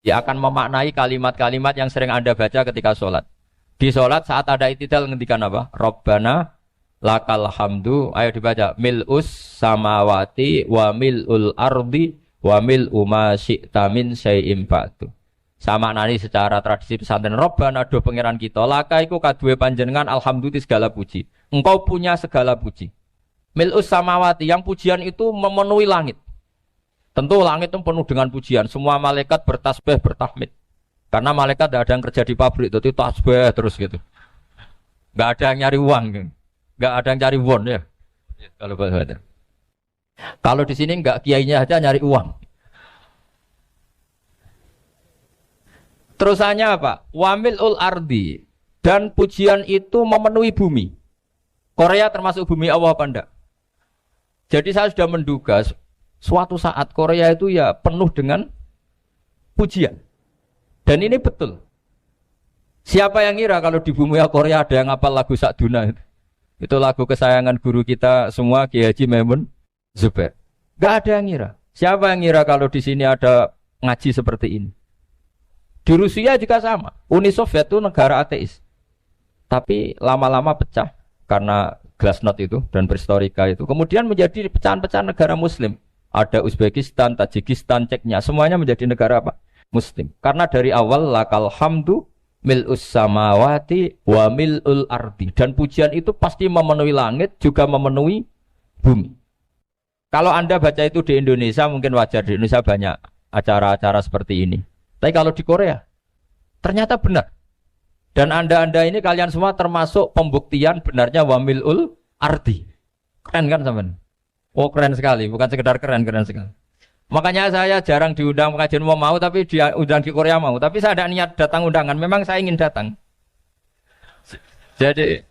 Dia akan memaknai kalimat-kalimat yang sering Anda baca ketika sholat. Di sholat saat ada itidal ngendikan apa? Rabbana lakal hamdu. Ayo dibaca. Mil'us samawati wa mil'ul ardi wa mil'u ma syi'ta min syai'im ba'du. Sama nani secara tradisi pesantren. Rabbana do pangeran kita. Laka iku kaduwe panjenengan alhamdulillah segala puji. Engkau punya segala puji. Mil'us samawati. Yang pujian itu memenuhi langit. Tentu langit itu penuh dengan pujian. Semua malaikat bertasbih, bertahmid. Karena malaikat tidak ada yang kerja di pabrik, itu tasbih terus gitu. Nggak ada yang nyari uang, nggak ada yang cari won ya. Kalau bahasa. Kalau di sini nggak kiainya aja nyari uang. Terusannya apa? Wamilul ardi, dan pujian itu memenuhi bumi. Korea termasuk bumi Allah apa enggak? Jadi saya sudah menduga suatu saat Korea itu ya penuh dengan pujian. Dan ini betul. Siapa yang ngira kalau di bumi Korea ada yang hafal lagu Sakduna itu? Itu lagu kesayangan guru kita semua, Kiai Haji Maimun Zubair. Gak ada yang ngira. Siapa yang ngira kalau di sini ada ngaji seperti ini? Di Rusia juga sama. Uni Soviet itu negara ateis. Tapi lama-lama pecah karena glasnost itu dan perestroika itu. Kemudian menjadi pecahan-pecahan negara Muslim. Ada Uzbekistan, Tajikistan, Ceknya, semuanya menjadi negara apa? Muslim. Karena dari awal lakal hamdu mil'us samawati wa mil'ul ardi. Dan pujian itu pasti memenuhi langit, juga memenuhi bumi. Kalau Anda baca itu di Indonesia, mungkin wajar. Di Indonesia banyak acara-acara seperti ini. Tapi kalau di Korea, ternyata benar. Dan Anda ini kalian semua termasuk pembuktian benarnya wa mil'ul ardi. Keren kan teman? Oh keren sekali, bukan sekedar keren sekali. Makanya saya jarang diundang pengajian mau tapi diundang di Korea mau. Tapi saya ada niat datang undangan, memang saya ingin datang. Jadi,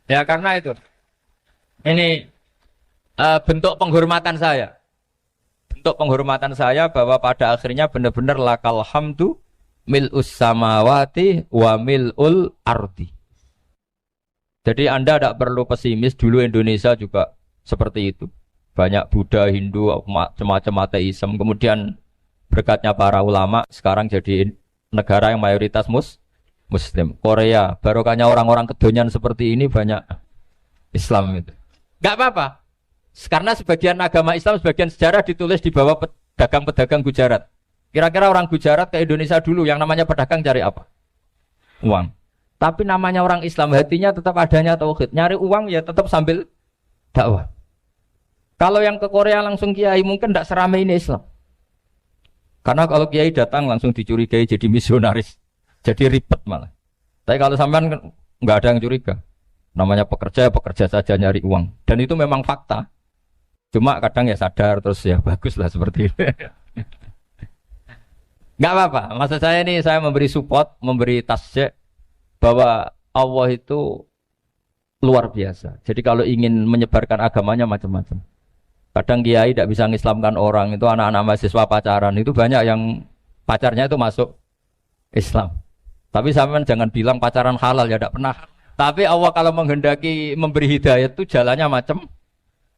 ya karena itu. Ini bentuk penghormatan saya. Bentuk penghormatan saya bahwa pada akhirnya benar-benar lakal hamdu mil'us samawati wa mil'ul ardi. Jadi Anda tidak perlu pesimis, dulu Indonesia juga seperti itu. Banyak Buddha, Hindu, macam-macam ateisme. Kemudian berkatnya para ulama, sekarang jadi negara yang mayoritas Muslim. Korea, barokahnya orang-orang kedonyan seperti ini banyak Islam itu. Gak apa-apa. Karena sebagian agama Islam, sebagian sejarah ditulis di bawah pedagang-pedagang Gujarat. Kira-kira orang Gujarat ke Indonesia dulu, yang namanya pedagang cari apa? Uang. Tapi namanya orang Islam, hatinya tetap adanya tauhid. Nyari uang ya tetap sambil dakwah. Kalau yang ke Korea langsung kiai mungkin tidak seramai ini Islam. Karena kalau kiai datang langsung dicurigai jadi misionaris. Jadi ribet malah. Tapi kalau sampean nggak ada yang curiga. Namanya pekerja saja nyari uang. Dan itu memang fakta. Cuma kadang ya sadar terus ya bagus lah seperti itu. Nggak apa-apa. Maksud saya ini saya memberi support, memberi tasjid bahwa Allah itu luar biasa. Jadi kalau ingin menyebarkan agamanya macam-macam. Kadang kiai tidak bisa mengislamkan orang, itu anak-anak mahasiswa pacaran, itu banyak yang pacarnya itu masuk Islam. Tapi sampean jangan bilang pacaran halal, ya tidak pernah. Tapi Allah kalau menghendaki memberi hidayah itu jalannya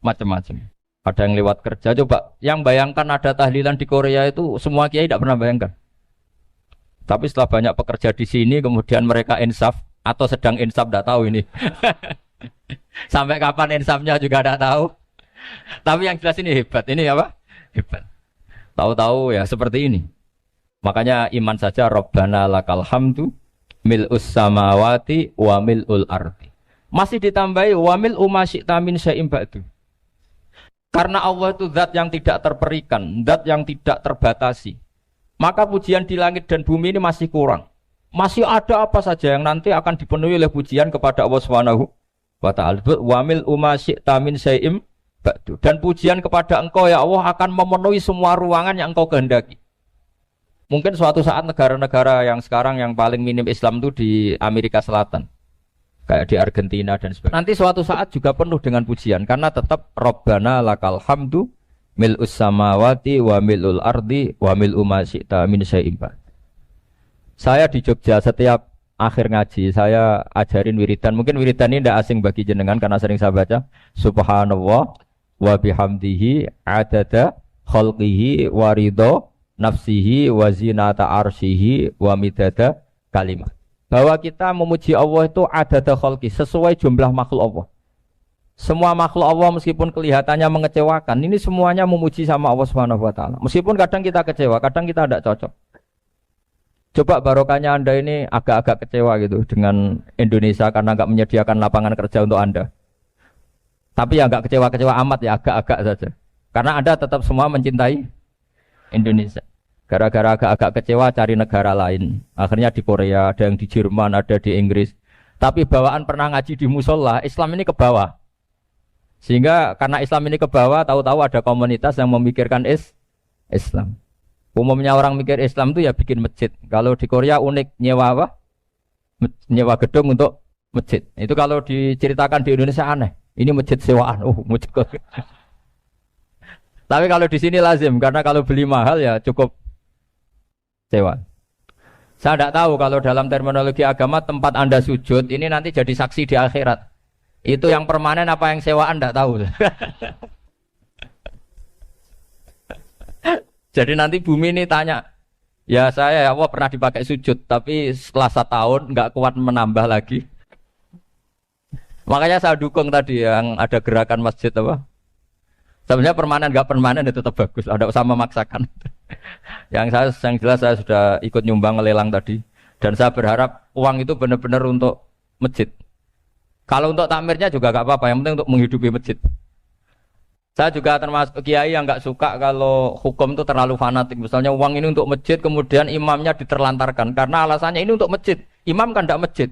macam-macam. Ada yang lewat kerja, coba yang bayangkan ada tahlilan di Korea itu semua kiai tidak pernah bayangkan. Tapi setelah banyak pekerja di sini, kemudian mereka insaf atau sedang insaf tidak tahu ini. Sampai kapan insafnya juga tidak tahu. Tapi yang jelas ini hebat. Ini apa? Hebat. Tahu-tahu ya seperti ini. Makanya iman saja Rabbana lakal hamdu mil'us samawati wa mil'ul ardi. Masih ditambahi wa mil'u ma syi'ta min syai'in ba'du. Karena Allah itu zat yang tidak terperikan, zat yang tidak terbatasi. Maka pujian di langit dan bumi ini masih kurang. Masih ada apa saja yang nanti akan dipenuhi oleh pujian kepada Allah Subhanahu wa ta'ala. Wa mil'u ma syi'ta min syai'in ba'du. Dan pujian kepada engkau ya Allah akan memenuhi semua ruangan yang engkau kehendaki. Mungkin suatu saat negara-negara yang sekarang yang paling minim Islam itu di Amerika Selatan. Kayak di Argentina dan sebagainya. Nanti suatu saat juga penuh dengan pujian. Karena tetap Rabbana lakal hamdu mil'us samawati wa mil'ul ardi wa mil'u ma syi'ta min syai'in ba'du. Saya di Jogja setiap akhir ngaji saya ajarin wiridan. Mungkin wiridan ini tidak asing bagi jenengan karena sering saya baca. Subhanallah wa bihamdihi adada khalqihi wa ridho nafsihi wa zinata arsyihi wa midada kalimat. Bahwa kita memuji Allah itu adada khalqi, sesuai jumlah makhluk Allah. Semua makhluk Allah meskipun kelihatannya mengecewakan, ini semuanya memuji sama Allah Subhanahu wa taala. Meskipun kadang kita kecewa, kadang kita tidak cocok. Coba barokahnya Anda ini agak-agak kecewa gitu dengan Indonesia karena enggak menyediakan lapangan kerja untuk Anda. Tapi ya enggak kecewa-kecewa amat ya, agak-agak saja. Karena Anda tetap semua mencintai Indonesia. Gara-gara agak-agak kecewa cari negara lain. Akhirnya di Korea, ada yang di Jerman, ada di Inggris. Tapi bawaan pernah ngaji di musola, Islam ini ke bawah. Sehingga karena Islam ini ke bawah, tahu-tahu ada komunitas yang memikirkan Islam. Umumnya orang mikir Islam itu ya bikin masjid. Kalau di Korea unik, nyewa apa? Nyewa gedung untuk masjid. Itu kalau diceritakan di Indonesia aneh. Ini masjid sewaan. Masjid. Tapi kalau di sini lazim, karena kalau beli mahal ya cukup sewa. Saya tidak tahu kalau dalam terminologi agama tempat Anda sujud ini nanti jadi saksi di akhirat. Itu yang permanen apa yang sewaan tidak tahu. Jadi nanti bumi ini tanya, ya saya ya Allah pernah dipakai sujud, tapi setelah 1 tahun nggak kuat menambah lagi. Makanya saya dukung tadi yang ada gerakan masjid apa. Sebenarnya permanen nggak permanen itu tetap bagus, ada usah memaksakan. yang jelas saya sudah ikut nyumbang lelang tadi, dan saya berharap uang itu benar-benar untuk masjid. Kalau untuk takmirnya juga gak apa-apa, yang penting untuk menghidupi masjid. Saya juga termasuk kiai yang gak suka kalau hukum itu terlalu fanatik. Misalnya uang ini untuk masjid, kemudian imamnya diterlantarkan. Karena alasannya ini untuk masjid. Imam kan gak masjid.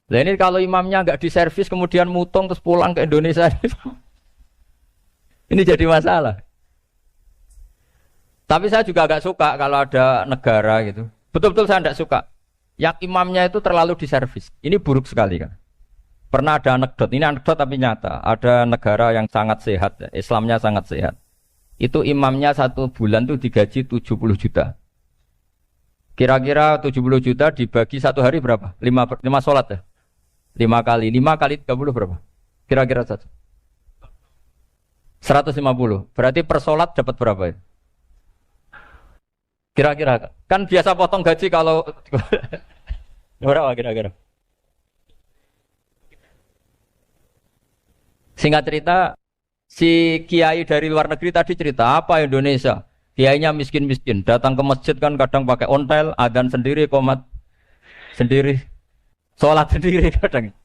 Nah ini kalau imamnya gak diservis, kemudian mutung terus pulang ke Indonesia. Ini jadi masalah. Tapi saya juga gak suka kalau ada negara gitu. Betul-betul saya gak suka. Yang imamnya itu terlalu diservis. Ini buruk sekali kan. Pernah ada anekdot, ini anekdot tapi nyata. Ada negara yang sangat sehat, Islamnya sangat sehat. Itu imamnya 1 bulan tuh digaji 70 juta. Kira-kira 70 juta dibagi 1 hari berapa? 5 sholat ya? 5 kali 30 berapa? Kira-kira saja. 150. Berarti per sholat dapat berapa ya? Kira-kira kan biasa potong gaji kalau berapa kira-kira? Singkat cerita, si kiai dari luar negeri tadi cerita apa Indonesia? Kiainya miskin-miskin, datang ke masjid kan kadang pakai ontel, adzan sendiri, qomat sendiri, sholat sendiri kadang.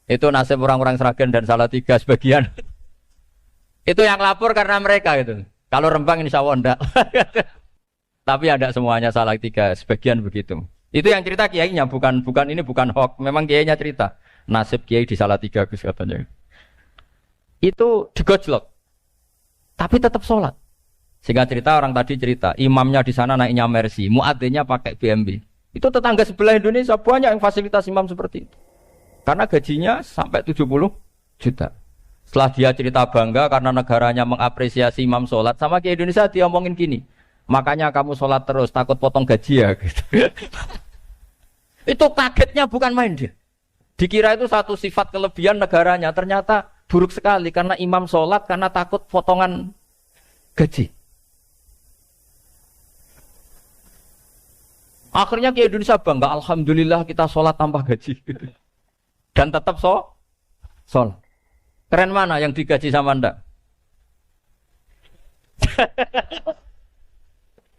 Itu nasib orang-orang Sragen dan Salatiga sebagian. Itu yang lapor karena mereka itu. Kalau Rembang insya Allah enggak. Tapi ada semuanya Salatiga, sebagian begitu. Itu yang cerita kiainya, bukan ini bukan hoax. Memang kiainya cerita. Nasib kiai di Salatiga Gus katanya. Itu digojlok. Tapi tetap sholat. Sehingga cerita orang tadi cerita, imamnya di sana naiknya Mercy, muadzinnya pakai BMW. Itu tetangga sebelah Indonesia banyak yang fasilitas imam seperti itu. Karena gajinya sampai 70 juta. Setelah dia cerita bangga karena negaranya mengapresiasi imam sholat, sama kiai Indonesia dia omongin gini. Makanya kamu sholat terus, takut potong gaji ya gitu. Itu kagetnya bukan main dia. Dikira itu satu sifat kelebihan negaranya, ternyata buruk sekali karena imam sholat karena takut potongan gaji. Akhirnya ke Indonesia bangga, alhamdulillah kita sholat tambah gaji. Dan tetap sholat. Keren mana yang digaji sama Anda?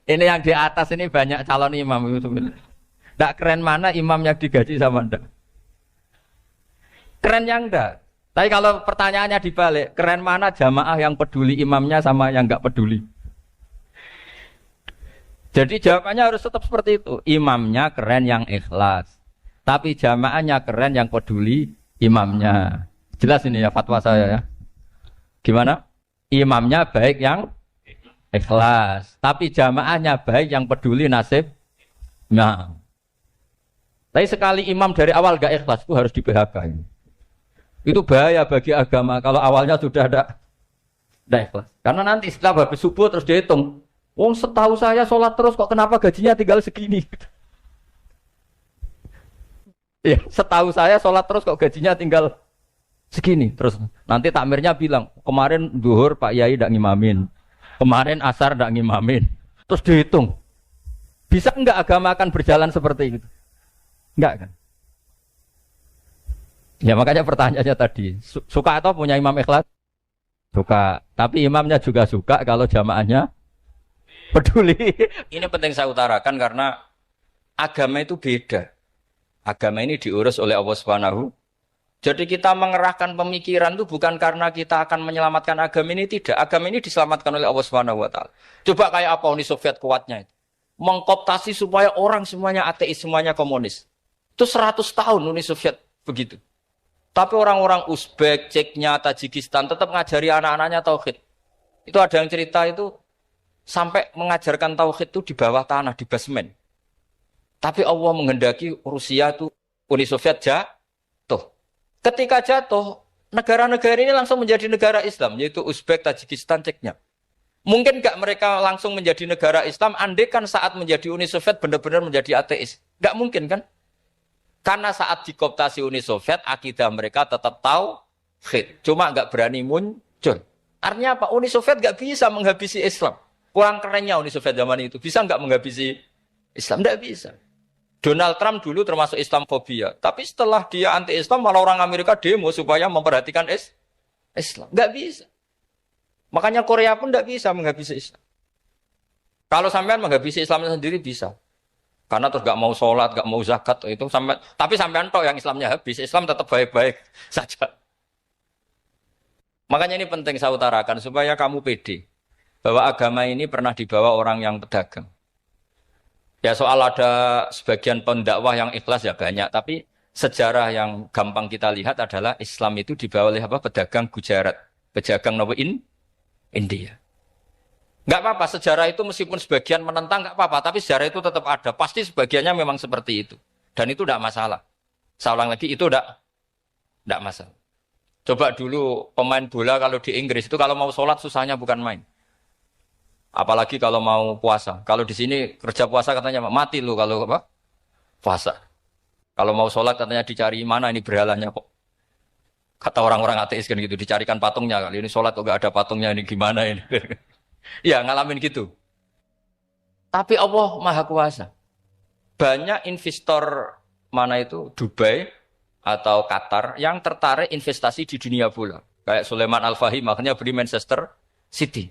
Ini yang di atas ini banyak calon imam itu. Tidak keren mana imam yang digaji sama Anda? Keren yang enggak. Tapi kalau pertanyaannya dibalik, keren mana jamaah yang peduli imamnya sama yang enggak peduli? Jadi jawabannya harus tetap seperti itu. Imamnya keren yang ikhlas. Tapi jamaahnya keren yang peduli imamnya. Jelas ini ya fatwa saya ya. Gimana? Imamnya baik yang ikhlas, tapi jamaahnya baik yang peduli nasib. Nah, tapi sekali imam dari awal gak ikhlas itu harus di PHK. Itu bahaya bagi agama kalau awalnya sudah ada ikhlas. Karena nanti setelah habis subuh terus dihitung. Wong setahu saya sholat terus kok kenapa gajinya tinggal segini? Ya, setahu saya sholat terus kok gajinya tinggal segini. Terus nanti takmirnya bilang kemarin zuhur Pak Yai ndak ngimamin. Kemarin asar ndak ngimamin. Terus dihitung. Bisa enggak agama akan berjalan seperti itu? Enggak kan? Ya makanya pertanyaannya tadi, suka atau punya imam ikhlas? Suka. Tapi imamnya juga suka kalau jamaahnya peduli. Ini penting saya utarakan karena agama itu beda. Agama ini diurus oleh Allah Subhanahu. Jadi kita mengerahkan pemikiran itu bukan karena kita akan menyelamatkan agama ini, tidak. Agama ini diselamatkan oleh Allah Subhanahu wa taala. Coba kayak apa Uni Soviet kuatnya itu. Mengkooptasi supaya orang semuanya ateis, semuanya komunis. Itu 100 tahun Uni Soviet begitu. Tapi orang-orang Uzbek, Ceknya, Tajikistan tetap ngajari anak-anaknya tauhid. Itu ada yang cerita itu sampai mengajarkan tauhid itu di bawah tanah, di basement. Tapi Allah menghendaki Rusia itu Uni Soviet jatuh. Ketika jatuh, negara-negara ini langsung menjadi negara Islam, yaitu Uzbek, Tajikistan, Ceknya. Mungkin nggak mereka langsung menjadi negara Islam, andai kan saat menjadi Uni Soviet benar-benar menjadi ateis. Nggak mungkin kan? Karena saat dikooptasi Uni Soviet, akidah mereka tetap tauhid. Cuma nggak berani muncul. Artinya apa? Uni Soviet nggak bisa menghabisi Islam. Kurang kerennya Uni Soviet zaman itu. Bisa nggak menghabisi Islam? Nggak bisa. Donald Trump dulu termasuk Islamfobia. Tapi setelah dia anti-Islam, malah orang Amerika demo supaya memperhatikan Islam. Nggak bisa. Makanya Korea pun nggak bisa menghabisi Islam. Kalau sampean menghabisi Islam sendiri bisa. Karena terus gak mau sholat, gak mau zakat itu sampai, tapi sampean tok yang Islamnya habis, Islam tetap baik-baik saja. Makanya ini penting saya utarakan supaya kamu pede bahwa agama ini pernah dibawa orang yang pedagang. Ya soal ada sebagian pendakwah yang ikhlas ya banyak, tapi sejarah yang gampang kita lihat adalah Islam itu dibawa oleh apa? Pedagang Gujarat, pedagang India. Nggak apa-apa, sejarah itu meskipun sebagian menentang nggak apa-apa, tapi sejarah itu tetap ada. Pasti sebagiannya memang seperti itu. Dan itu tidak masalah. Saya ulang lagi, itu tidak masalah. Coba dulu pemain bola kalau di Inggris itu kalau mau sholat susahnya bukan main. Apalagi kalau mau puasa. Kalau di sini kerja puasa katanya mati lu kalau apa? Puasa. Kalau mau sholat katanya dicari mana ini berhalanya kok. Kata orang-orang ateis kan gitu, dicarikan patungnya. Kali ini sholat kok nggak ada patungnya, ini gimana ini. Ya ngalamin gitu. Tapi Allah Maha Kuasa. Banyak investor mana itu Dubai atau Qatar yang tertarik investasi di dunia bola. Kayak Sulaiman Al-Fahim makanya beli Manchester City.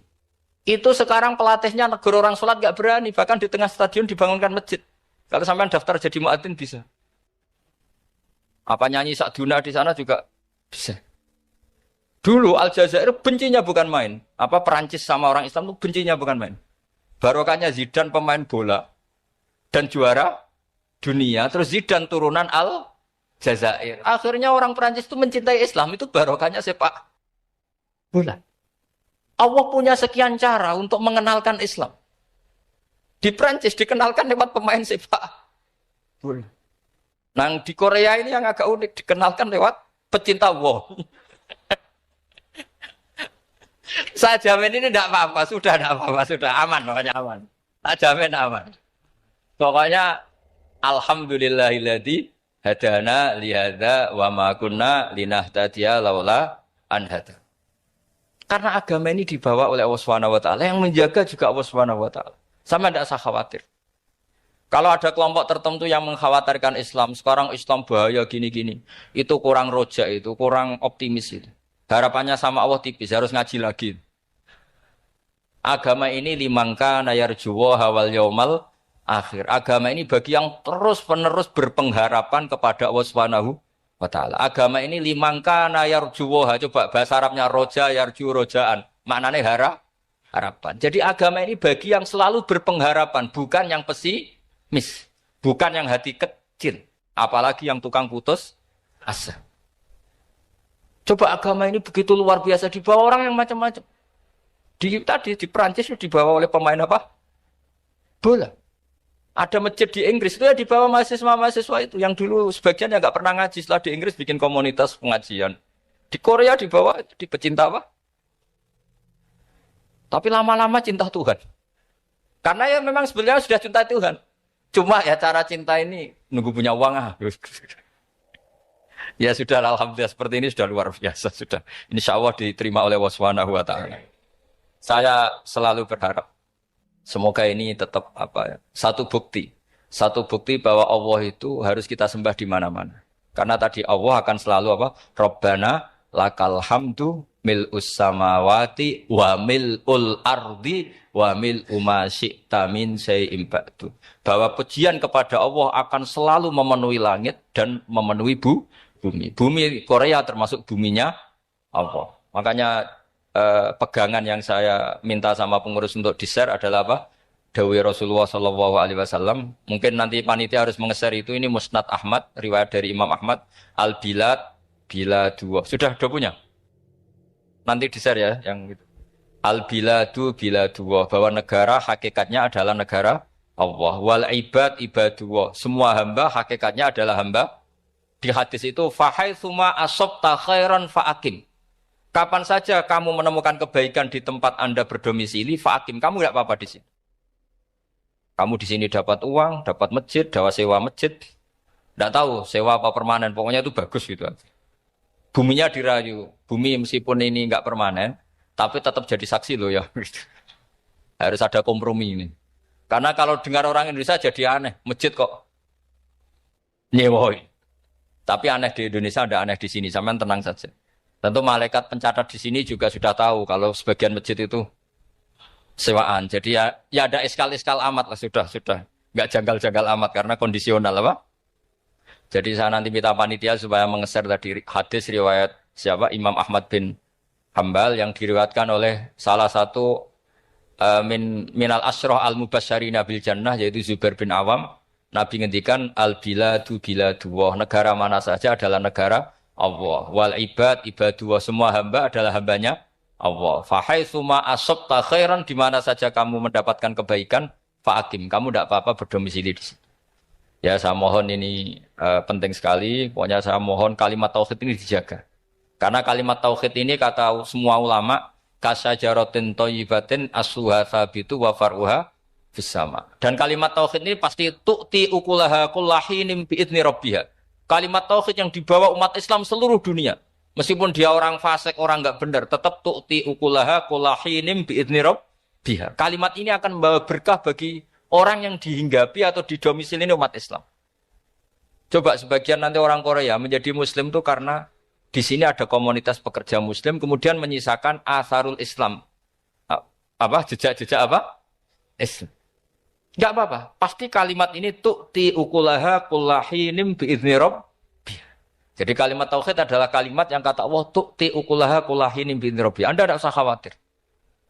Itu sekarang pelatihnya negara orang sholat gak berani. Bahkan di tengah stadion dibangunkan masjid. Kalau sampai daftar jadi muadzin bisa. Apa nyanyi Sakduna di sana juga bisa. Dulu Aljazair bencinya bukan main. Apa Perancis sama orang Islam itu bencinya bukan main. Barokahnya Zidane pemain bola dan juara dunia. Terus Zidane turunan Aljazair. Akhirnya orang Perancis itu mencintai Islam. Itu barokahnya sepak bola. Allah punya sekian cara untuk mengenalkan Islam. Di Perancis dikenalkan lewat pemain sepak bola. Nah di Korea ini yang agak unik. Dikenalkan lewat pecinta wong. Saya jamin ini tidak apa-apa, sudah tidak apa-apa, sudah aman, pokoknya aman. Saya jamin aman. Pokoknya alhamdulillahilladzi hadana lihada wa ma kunna linahtadiya laula an hada. Karena agama ini dibawa oleh Allah Subhanahu wa taala, yang menjaga juga Allah Subhanahu wa taala. Sama tidak usah khawatir. Kalau ada kelompok tertentu yang mengkhawatirkan Islam, sekarang Islam bahaya gini-gini, itu kurang rojak, itu kurang optimis itu. Harapannya sama Allah tipis, harus ngaji lagi. Agama ini limangka nayarjuwa hawal yaumal akhir. Agama ini bagi yang terus-menerus berpengharapan kepada Allah Subhanahu wa taala. Agama ini limangka nayarjuwa, coba bahasa Arabnya roja yarju rojaan. Maknanya harapan. Jadi agama ini bagi yang selalu berpengharapan, bukan yang pesimis, bukan yang hati kecil, apalagi yang tukang putus asa. Coba agama ini begitu luar biasa dibawa orang yang macam-macam. Di Perancis itu dibawa oleh pemain apa? Bola. Ada masjid di Inggris itu ya dibawa mahasiswa-mahasiswa itu yang dulu sebagian yang nggak pernah ngaji, setelah di Inggris bikin komunitas pengajian. Di Korea dibawa di pecinta apa? Tapi lama-lama cinta Tuhan. Karena ya memang sebenarnya sudah cinta Tuhan. Cuma ya cara cinta ini nunggu punya uang ah. Ya sudah, alhamdulillah seperti ini sudah luar biasa sudah. Insya Allah diterima oleh Allah Subhanahu wa taala. Saya selalu berharap Semoga ini tetap satu bukti bahwa Allah itu harus kita sembah di mana-mana. Karena tadi Allah akan selalu Rabbana lakal hamdu mil'us samawati wa mil'ul ardi wa mil'u ma syi'ta min syai'in ba'du. Bahwa pujian kepada Allah akan selalu memenuhi langit dan memenuhi bumi. Bumi Korea termasuk buminya Allah. Makanya pegangan yang saya minta sama pengurus untuk di-share adalah Dawi Rasulullah Shallallahu Alaihi Wasallam. Mungkin nanti panitia harus mengeser itu. Ini Musnad Ahmad, riwayat dari Imam Ahmad. Al-Bilad, Biladullah. Sudah punya? Nanti di-share ya, yang gitu. Al-Biladu, Biladullah. Bahwa negara hakikatnya adalah negara Allah. Wal ibad, ibadullah. Semua hamba hakikatnya adalah hamba. Di hadis itu, fahaitsuma asabta khairan fa'akim. Kapan saja kamu menemukan kebaikan di tempat Anda berdomisili, fa'akim. Kamu tidak apa-apa di sini. Kamu di sini dapat uang, dapat masjid, dapat sewa masjid. Tidak tahu sewa apa permanen, pokoknya itu bagus gitu. Buminya dirayu. Bumi meskipun ini enggak permanen, tapi tetap jadi saksi loh ya. Harus ada kompromi ini. Karena kalau dengar orang Indonesia jadi aneh, masjid kok nyewoi. Tapi aneh di Indonesia, ada aneh di sini. Sampean tenang saja. Tentu malaikat pencatat di sini juga sudah tahu kalau sebagian masjid itu sewaan. Jadi ya ada eskal-eskal amat lah, sudah. Enggak janggal-janggal amat karena kondisional Jadi saya nanti minta panitia supaya mengeser tadi hadis riwayat siapa? Imam Ahmad bin Hambal yang diriwayatkan oleh salah satu minal asyrah al-mubasysyirina bil jannah yaitu Zubair bin Awam. Nabi ngendikan al-biladu biladullah. Negara mana saja adalah negara Allah. Wal ibad ibadullah. Semua hamba adalah hambanya Allah. Fahaitsuma asabta khairan, di mana saja kamu mendapatkan kebaikan, fa'akim. Kamu tidak apa-apa berdomisili di sini. Ya saya mohon ini penting sekali. Pokoknya saya mohon kalimat tauhid ini dijaga. Karena kalimat tauhid ini kata semua ulama, kasyajaratin thayyibatin asluha tsabitu wa far'uha fis sama. Dan kalimat tauhid ini pasti tu'ti ukulaha kullahinim bi'idzni rabbiha. Kalimat tauhid yang dibawa umat Islam seluruh dunia. Meskipun dia orang fasik, orang enggak benar, tetap tu'ti ukulaha kullahinim bi'idzni rabbiha. Kalimat ini akan membawa berkah bagi orang yang dihinggapi atau didomisili umat Islam. Coba sebagian nanti orang Korea menjadi muslim itu karena di sini ada komunitas pekerja muslim, kemudian menyisakan atharul Islam. Jejak-jejak Islam. Enggak apa-apa. Pasti kalimat ini tu'ti ukulaha kullahinim bi'idzni rabbiha. Jadi kalimat tauhid adalah kalimat yang kata Allah tu'ti ukulaha kullahinim bi'idzni rabbiha. Anda tidak usah khawatir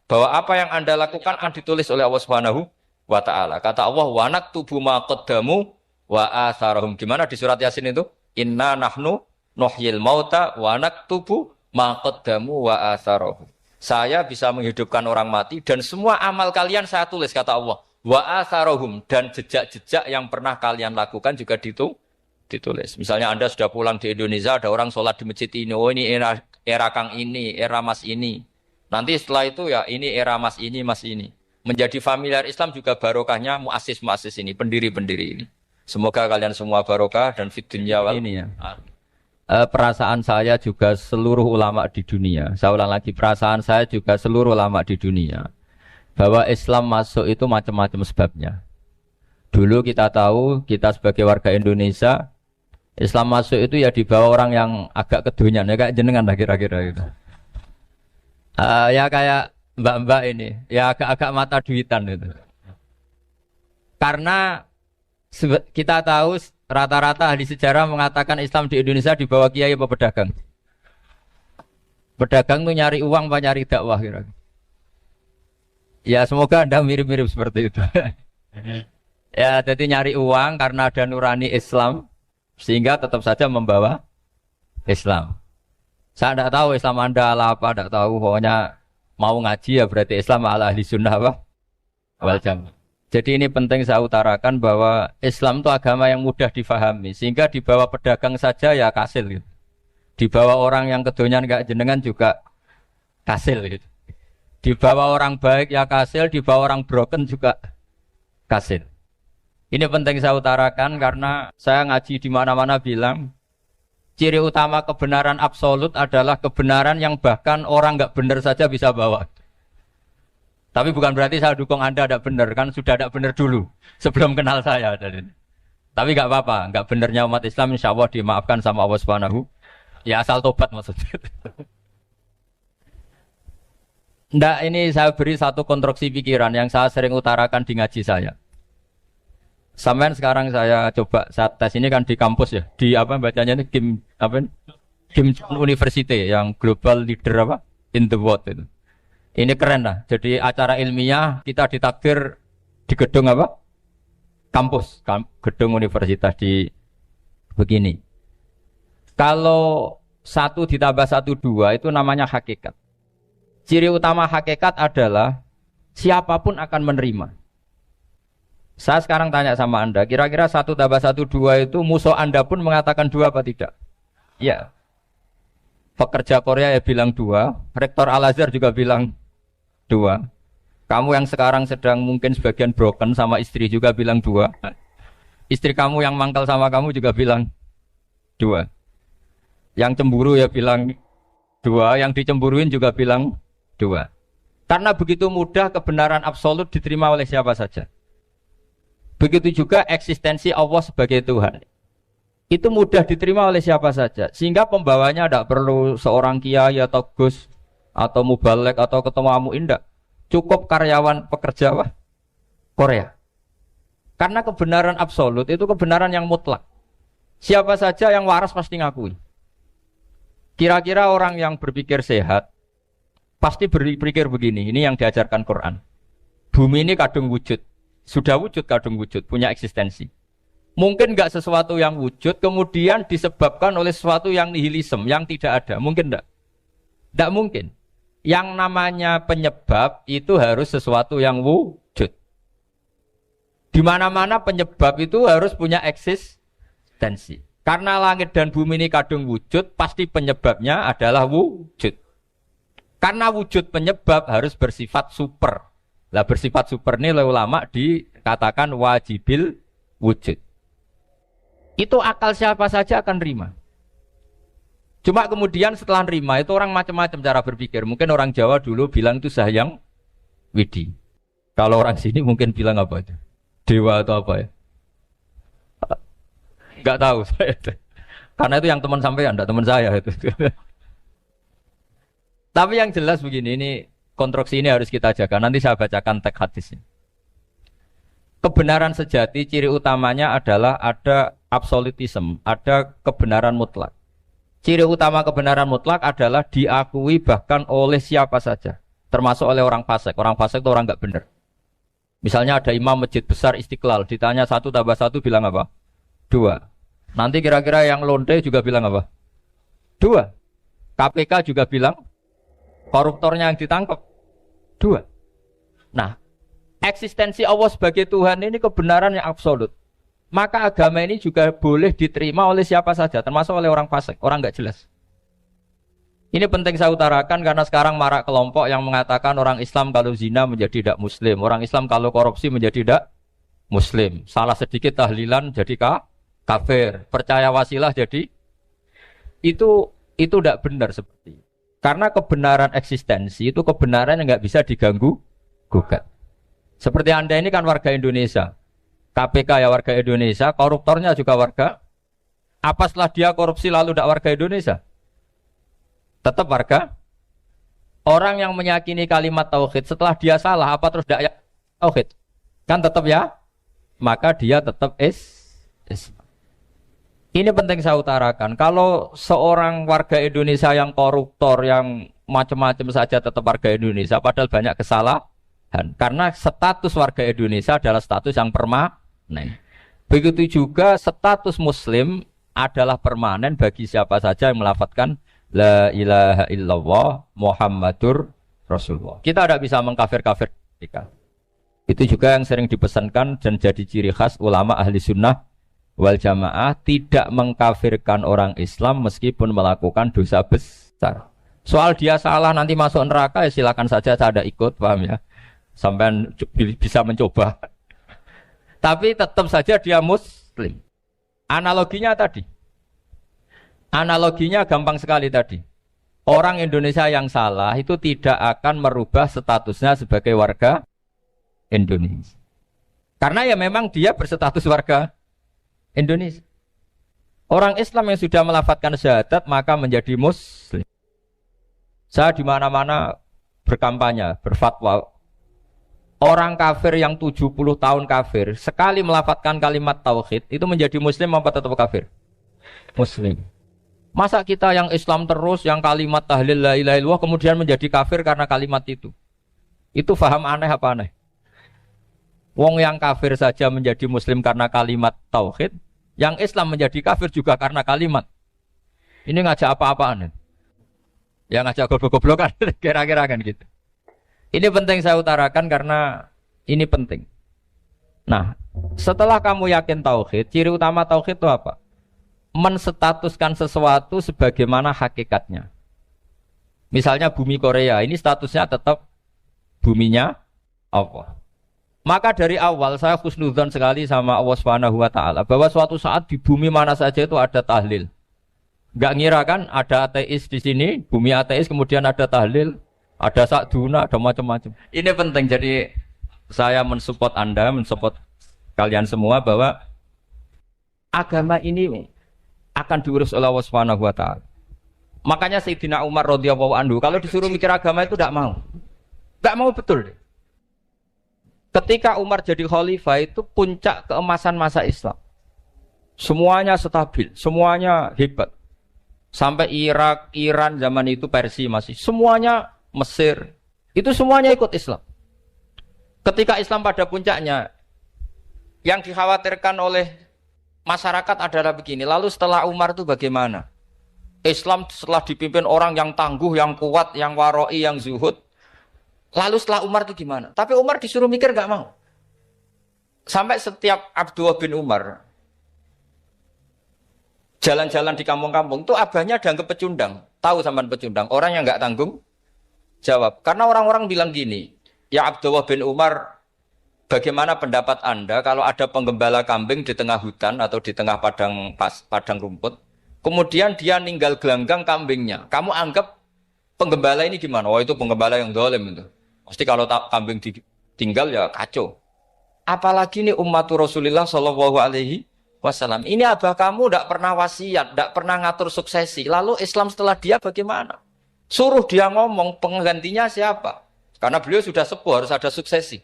bahwa apa yang Anda lakukan akan ditulis oleh Allah Subhanahu wa ta'ala. Kata Allah, wa naktubu ma qaddamu wa atharahum. Gimana di surat Yasin itu? Inna nahnu nuhyil mauta wa naktubu ma qaddamu wa atharahum. Saya bisa menghidupkan orang mati dan semua amal kalian saya tulis, kata Allah. Wa atharahum, dan jejak-jejak yang pernah kalian lakukan juga ditulis. Misalnya Anda sudah pulang di Indonesia, ada orang sholat di masjid ini, oh ini era Kang ini, era Mas ini. Nanti setelah itu ya ini era Mas ini, Mas ini. Menjadi familiar Islam juga barokahnya muassis-muassis ini, pendiri-pendiri ini. Semoga kalian semua barokah dan fid dunya wal ini ya. Perasaan saya juga seluruh ulama di dunia. Saya ulang lagi, perasaan saya juga seluruh ulama di dunia. Bahwa Islam masuk itu macam-macam sebabnya. Dulu kita tahu, kita sebagai warga Indonesia, Islam masuk itu ya dibawa orang yang agak kedonyan, ya kayak jenengan lah kira-kira gitu. Ya kayak mbak-mbak ini, ya agak-agak mata duitan gitu. Karena kita tahu rata-rata ahli sejarah mengatakan Islam di Indonesia dibawa kiai apa pedagang. Pedagang tuh nyari uang apa nyari dakwah kira-kira. Ya semoga Anda mirip-mirip seperti itu. Ya jadi nyari uang karena ada nurani Islam sehingga tetap saja membawa Islam. Saya tidak tahu Islam Anda ala apa, tidak tahu. Pokoknya mau ngaji ya berarti Islam ala ahli sunnah wal jamaah. Jadi ini penting saya utarakan bahwa Islam itu agama yang mudah difahami sehingga dibawa pedagang saja ya kasil gitu. Dibawa orang yang kedonyan enggak jenengan juga kasil gitu. Dibawa orang baik ya kasil, dibawa orang broken juga kasil. Ini penting saya utarakan karena saya ngaji di mana-mana bilang ciri utama kebenaran absolut adalah kebenaran yang bahkan orang enggak benar saja bisa bawa. Tapi bukan berarti saya dukung Anda tidak benar, kan sudah tidak benar dulu sebelum kenal saya. Tapi nggak apa-apa, nggak benernya umat Islam insya Allah dimaafkan sama Allah Subhanahu. Ya asal tobat maksudnya. Nggak, ini saya beri satu konstruksi pikiran yang saya sering utarakan di ngaji saya. Sampai sekarang saya coba saat tes ini kan di kampus ya, di apa bacanya ini Kim apa? Kim University yang global leader apa in the world itu. Ini keren lah. Jadi acara ilmiah kita ditakdir di gedung apa? Kampus, gedung universitas di begini. Kalau 1 ditambah 1 2 itu namanya hakikat. Ciri utama hakikat adalah siapapun akan menerima. Saya sekarang tanya sama Anda, kira-kira 1 tambah 1 2 itu musuh Anda pun mengatakan 2 apa tidak? Ya. Pekerja Korea ya bilang 2, rektor Al-Azhar juga bilang 2. Kamu yang sekarang sedang mungkin sebagian broken sama istri juga bilang 2. Istri kamu yang mangkal sama kamu juga bilang 2. Yang cemburu ya bilang 2, yang dicemburuin juga bilang 2. Karena begitu mudah kebenaran absolut diterima oleh siapa saja. Begitu juga eksistensi Allah sebagai Tuhan. Itu mudah diterima oleh siapa saja. Sehingga pembawanya tidak perlu seorang kiai atau gus atau mubalek atau ketua muin, tidak. Cukup karyawan pekerja Korea. Karena kebenaran absolut itu kebenaran yang mutlak. Siapa saja yang waras pasti ngakui. Kira-kira orang yang berpikir sehat pasti berpikir begini, ini yang diajarkan Quran. Bumi ini kadung wujud. Sudah wujud kadung wujud, punya eksistensi. Mungkin enggak sesuatu yang wujud kemudian disebabkan oleh sesuatu yang nihilisme, yang tidak ada. Mungkin enggak? Enggak mungkin. Yang namanya penyebab itu harus sesuatu yang wujud. Di mana-mana penyebab itu harus punya eksistensi. Karena langit dan bumi ini kadung wujud, pasti penyebabnya adalah wujud. Karena wujud penyebab harus bersifat super. Lah bersifat super ini oleh ulama dikatakan wajibil wujud. Itu akal siapa saja akan terima. Cuma kemudian setelah nerima itu orang macam-macam cara berpikir. Mungkin orang Jawa dulu bilang itu Sahyang Widi. Kalau orang sini mungkin bilang apa itu? Dewa atau apa ya? Enggak tahu saya. Karena itu yang teman sampean, enggak teman saya itu. Tapi yang jelas begini, ini konstruksi ini harus kita jaga. Nanti saya bacakan teks hadisnya. Kebenaran sejati ciri utamanya adalah ada absolutisme, ada kebenaran mutlak. Ciri utama kebenaran mutlak adalah diakui bahkan oleh siapa saja, termasuk oleh orang fasik. Orang fasik itu orang enggak benar. Misalnya ada imam masjid besar Istiqlal, ditanya 1 tambah 1 bilang apa? 2. Nanti kira-kira yang lonte juga bilang apa? 2. KPK juga bilang koruptornya yang ditangkap 2. Nah, eksistensi Allah sebagai Tuhan ini kebenaran yang absolut. Maka agama ini juga boleh diterima oleh siapa saja, termasuk oleh orang fasik, orang enggak jelas. Ini penting saya utarakan karena sekarang marak kelompok yang mengatakan orang Islam kalau zina menjadi tidak muslim, orang Islam kalau korupsi menjadi tidak muslim. Salah sedikit tahlilan jadi kafir, percaya wasilah jadi itu tidak benar seperti itu. Karena kebenaran eksistensi itu kebenaran yang enggak bisa diganggu gugat. Seperti Anda ini kan warga Indonesia. KPK ya warga Indonesia, koruptornya juga warga. Apa setelah dia korupsi lalu tidak warga Indonesia? Tetap warga. Orang yang meyakini kalimat tauhid setelah dia salah apa terus tidak ya tauhid? Kan tetap ya. Maka dia tetap Islam. Ini penting saya utarakan. Kalau seorang warga Indonesia yang koruptor, yang macam-macam saja tetap warga Indonesia, padahal banyak kesalahan. Karena status warga Indonesia adalah status yang permanen. Begitu juga status Muslim adalah permanen bagi siapa saja yang melafadzkan La ilaha illallah Muhammadur Rasulullah. Kita tidak bisa mengkafir-kafir mereka. Itu juga yang sering dipesankan dan jadi ciri khas ulama ahli sunnah wal jamaah, tidak mengkafirkan orang Islam meskipun melakukan dosa besar. Soal dia salah nanti masuk neraka ya silakan saja, saya ada ikut, paham ya? Sampai bisa mencoba. Tapi tetap saja dia muslim. Analoginya tadi. Analoginya gampang sekali tadi. Orang Indonesia yang salah itu tidak akan merubah statusnya sebagai warga Indonesia. Karena ya memang dia berstatus warga Indonesia. Orang Islam yang sudah melafadzkan syahadat maka menjadi muslim. Saya di mana-mana berkampanye, berfatwa. Orang kafir yang 70 tahun kafir, sekali melafadzkan kalimat tauhid, itu menjadi muslim apa tetap kafir? Muslim. Masa kita yang Islam terus, yang kalimat tahlil la ilaha illallah kemudian menjadi kafir karena kalimat itu? Itu faham aneh apa aneh? Wong yang kafir saja menjadi muslim karena kalimat tauhid, yang Islam menjadi kafir juga karena kalimat. Ini ngajak apa-apaan? Ya ngajak goblok-goblokan, kira-kira kan gitu. Ini penting saya utarakan karena ini penting. Nah, setelah kamu yakin tauhid, ciri utama tauhid itu apa? Menstatuskan sesuatu sebagaimana hakikatnya. Misalnya bumi Korea, ini statusnya tetap buminya Allah. Maka dari awal saya husnudzon sekali sama Allah Subhanahu wa taala bahwa suatu saat di bumi mana saja itu ada tahlil. Enggak ngira kan ada ateis di sini, bumi ateis kemudian ada tahlil, ada sakduna, ada macam-macam. Ini penting, jadi saya mensupport Anda, mensupport kalian semua bahwa agama ini akan diurus oleh Allah Subhanahu wa taala. Makanya Sayyidina Umar radhiyallahu anhu kalau disuruh mikir agama itu tidak mau. Tidak mau betul. Ketika Umar jadi khalifah itu puncak keemasan masa Islam. Semuanya stabil, semuanya hebat. Sampai Irak, Iran zaman itu Persia masih, semuanya Mesir, itu semuanya ikut Islam. Ketika Islam pada puncaknya, yang dikhawatirkan oleh masyarakat adalah begini, lalu setelah Umar itu bagaimana? Islam setelah dipimpin orang yang tangguh, yang kuat, yang waroi, yang zuhud. Lalu setelah Umar itu gimana? Tapi Umar disuruh mikir gak mau. Sampai setiap Abdullah bin Umar jalan-jalan di kampung-kampung itu abahnya dianggap pecundang. Tahu sampean pecundang? Orang yang gak tanggung jawab. Karena orang-orang bilang gini, ya Abdullah bin Umar, bagaimana pendapat Anda kalau ada penggembala kambing di tengah hutan atau di tengah padang rumput, kemudian dia ninggal gelanggang kambingnya. Kamu anggap penggembala ini gimana? Oh itu penggembala yang zalim itu. Pasti kalau kambing ditinggal ya kacau. Apalagi ini ummatur Rasulullah Shallallahu Alaihi Wasallam. Ini abah kamu tidak pernah wasiat, tidak pernah ngatur suksesi. Lalu Islam setelah dia bagaimana? Suruh dia ngomong penggantinya siapa? Karena beliau sudah sepuh harus ada suksesi.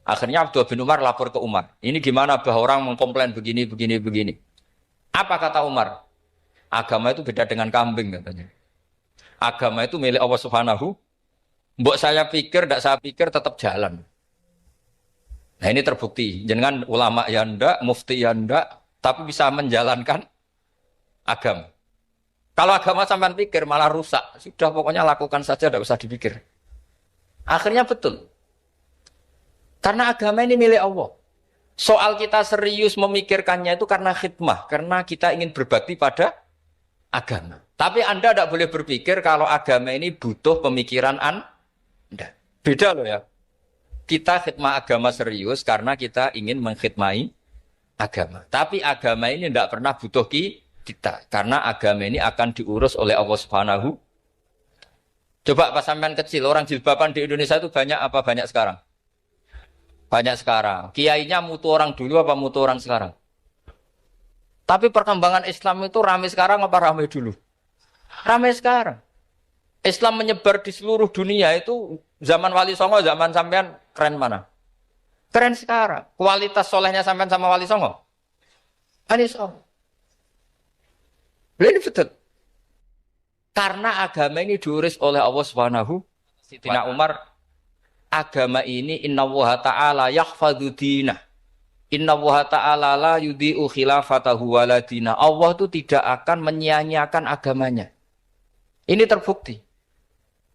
Akhirnya Abdullah bin Umar lapor ke Umar. Ini gimana bah orang mengkomplain begini. Apa kata Umar? Agama itu beda dengan kambing katanya. Agama itu milik Allah Subhanahu. Mbok saya pikir, tidak saya pikir tetap jalan. Nah ini terbukti. Jangan ulama ya ndak, mufti ya ndak, tapi bisa menjalankan agama. Kalau agama sampean pikir malah rusak. Sudah pokoknya lakukan saja, tidak usah dipikir. Akhirnya betul. Karena agama ini milik Allah. Soal kita serius memikirkannya itu karena khidmah. Karena kita ingin berbakti pada agama. Tapi Anda tidak boleh berpikir kalau agama ini butuh pemikiran Anda. Beda loh ya. Kita khidmah agama serius karena kita ingin mengkhidmai agama. Tapi agama ini tidak pernah butuh kita. Karena agama ini akan diurus oleh Allah Subhanahu. Coba pas sampean kecil, orang jilbaban di Indonesia itu banyak apa banyak sekarang? Banyak sekarang. Kiainya mutu orang dulu apa mutu orang sekarang? Tapi perkembangan Islam itu ramai sekarang apa ramai dulu? Ramai sekarang. Islam menyebar di seluruh dunia itu zaman Wali Songo, zaman sampean keren mana? Keren sekarang. Kualitas solehnya sampean sama Wali Songo? Wali Songo. Ini betul. Karena agama ini diurus oleh Allah Subhanahu. Sayyidina Umar, agama ini innallaha ta'ala yahfadzu dinah. Innallaha ta'ala la yudhi'u khilafatahu waladina. Allah itu tidak akan menyia-nyiakan agamanya. Ini terbukti.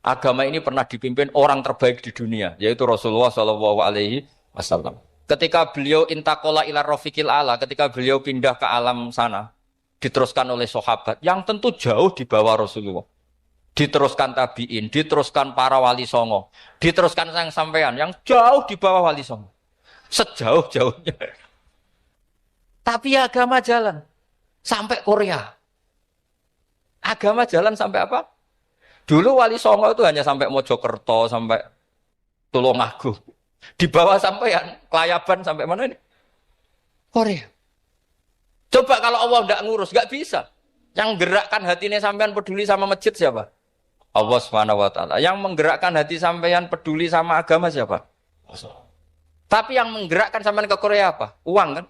Agama ini pernah dipimpin orang terbaik di dunia, yaitu Rasulullah SAW. Ketika beliau intaqala ila rafiqil ala, ketika beliau pindah ke alam sana, diteruskan oleh sahabat yang tentu jauh di bawah Rasulullah. Diteruskan tabi'in, diteruskan para wali songo, diteruskan sang sampean yang jauh di bawah wali songo. Sejauh-jauhnya. Tapi agama jalan sampai Korea. Agama jalan sampai apa? Dulu Wali Songo itu hanya sampai Mojokerto, sampai Tulungagung. Di bawah sampai Klayaban sampai mana ini? Korea. Coba kalau Allah tidak ngurus, nggak bisa. Yang gerakkan hatinya sampean peduli sama masjid siapa? Allah Subhanahu wa taala. Yang menggerakkan hati sampean peduli sama agama siapa? Tapi yang menggerakkan sampean ke Korea apa? Uang kan?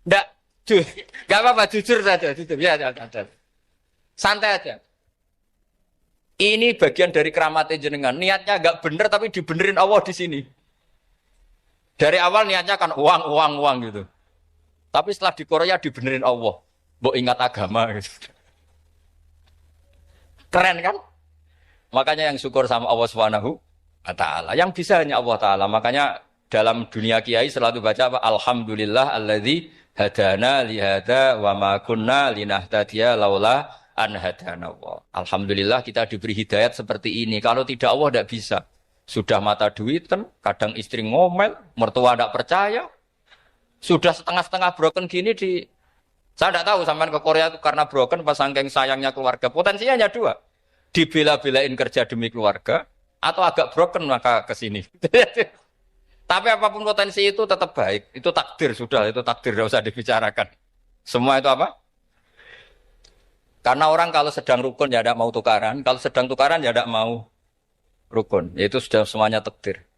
Enggak, enggak apa-apa, jujur saja, jujur. Ya, santai aja. Ini bagian dari keramatnya jenengan. Niatnya enggak bener tapi dibenerin Allah di sini. Dari awal niatnya kan uang gitu. Tapi setelah di Korea dibenerin Allah. Mbok ingat agama gitu. Keren kan? Makanya yang syukur sama Allah Subhanahu wa taala. Yang bisa hanya Allah taala. Makanya dalam dunia kiai selalu baca apa? Alhamdulillah alladzi hadana li hada wa ma kunna linahtadiya laula an hadana Allah. Alhamdulillah kita diberi hidayat seperti ini. Kalau tidak Allah tidak bisa. Sudah mata duitan, kadang istri ngomel, mertua tidak percaya. Sudah setengah-setengah broken gini saya tidak tahu sampai ke Korea itu karena broken pas saking sayangnya keluarga. Potensinya hanya dua. Dibela-belain kerja demi keluarga atau agak broken maka ke sini. Tapi apapun potensi itu tetap baik. Itu takdir sudah, itu takdir tidak usah dibicarakan. Semua itu apa? Karena orang kalau sedang rukun ya tidak mau tukaran, kalau sedang tukaran ya tidak mau rukun. Itu sudah semuanya takdir.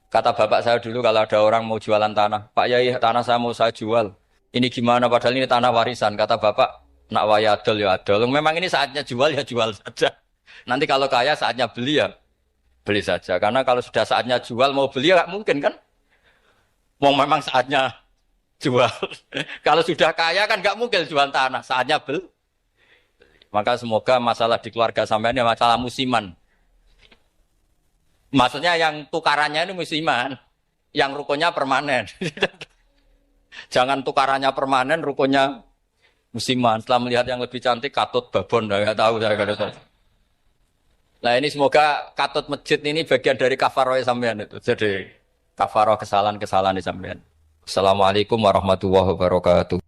Kata bapak saya dulu kalau ada orang mau jualan tanah, Pak Yai tanah saya mau saya jual. Ini gimana padahal ini tanah warisan. Kata bapak, nak waya adol ya adol. Memang ini saatnya jual ya jual saja. Nanti kalau kaya saatnya beli ya beli saja. Karena kalau sudah saatnya jual mau beli ya nggak mungkin kan? Mau memang saatnya jual. Kalau sudah kaya kan nggak mungkin jual tanah. Saatnya beli. Maka semoga masalah di keluarga sampean ya masalah musiman. Maksudnya yang tukarannya ini musiman, yang rukunnya permanen. Jangan tukarannya permanen, rukunnya musiman. Setelah melihat yang lebih cantik, katut babon, nggak tahu saya nggak tahu. Nah ini semoga katut masjid ini bagian dari kafaroh sampean itu. Jadi kafaroh kesalahan-kesalahan di sampean. Assalamualaikum warahmatullahi wabarakatuh.